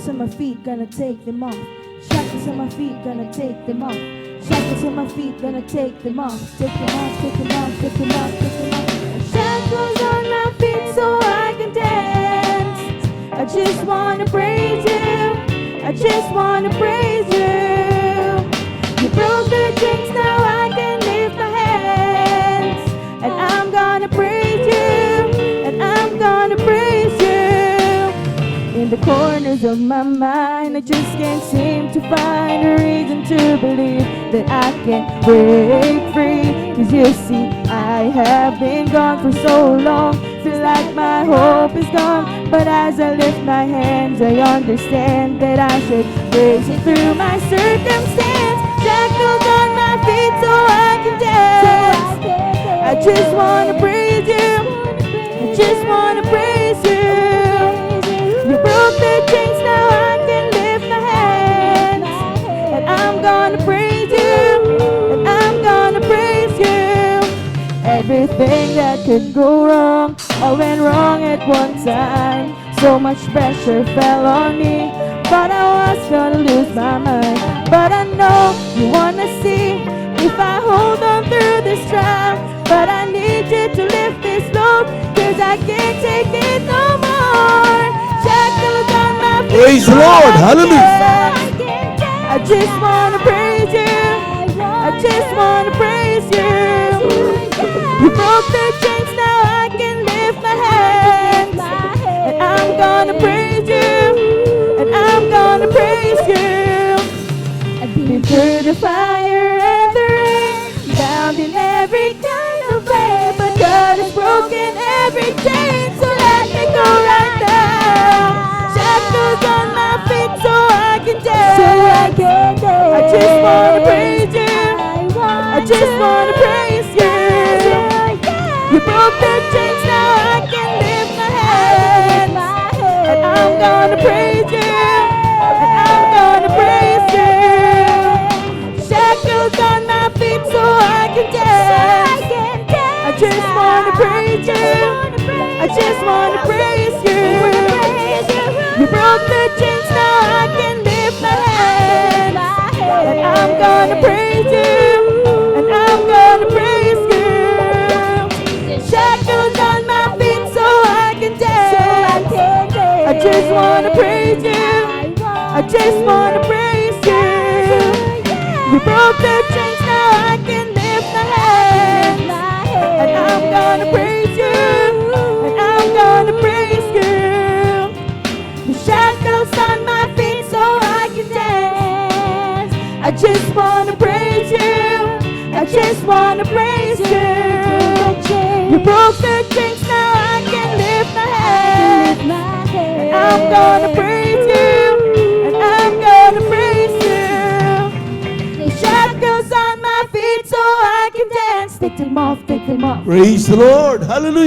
Shackles on my feet, gonna take them off. Shackles on my feet, gonna take them off. Shackles on my feet, gonna take them off. Take them off, take them off, take them off, take them off. Shackles on my feet so I can dance. I just wanna praise you. I just wanna praise you. You broke the chains, now I can lift my hands. And I'm gonna praise you. And I'm gonna praise you. In the corners of my mind, I just can't seem to find a reason to believe that I can break free. Cause you see, I have been gone for so long. Feel like my hope is gone. But as I lift my hands, I understand that I should praise you through my circumstance. Shackles on my feet so I can dance. I just wanna praise you. I just wanna praise you. You broke the chains, now I can lift my hands. And I'm gonna praise you. And I'm gonna praise you. Everything that could go wrong all went wrong at one time. So much pressure fell on me. Thought I was gonna lose my mind. But I know you wanna see if I hold on through this trial. But I need you to lift this load, cause I can't take it no more. Shackles on my feet. Praise the Lord. Hallelujah. I just wanna praise you. I just wanna praise you. You broke the chains, now I can lift my hands. And I'm gonna praise you. And I'm gonna praise you. I've been through the fire and the rain, bound in every kind of way. But God has broken every chain, so let me go right now. Shackles on my feet so I can dance. I just wanna praise you. I just wanna praise you. You broke the chains, now I can lift my hands. And I'm gonna praise you. And I'm gonna praise you. Shackles on my feet so I can dance. I just wanna praise you. I just wanna praise you. You broke the chains, now I can lift my hands. And I'm gonna praise you. And I'm gonna praise you. Shackles on my feet so I can dance. I just wanna praise you. I just wanna praise you. You broke the chains, now I can lift my hands. And I'm gonna praise you. And I'm gonna praise you. The shackles on my feet so I can dance. I just wanna praise you. I just wanna praise you. You broke the chains, now I can lift my hands. And I'm gonna praise you. And I'm gonna praise you. The shackles on my feet so I can dance. Take them off, take them off. Praise the Lord. Hallelujah.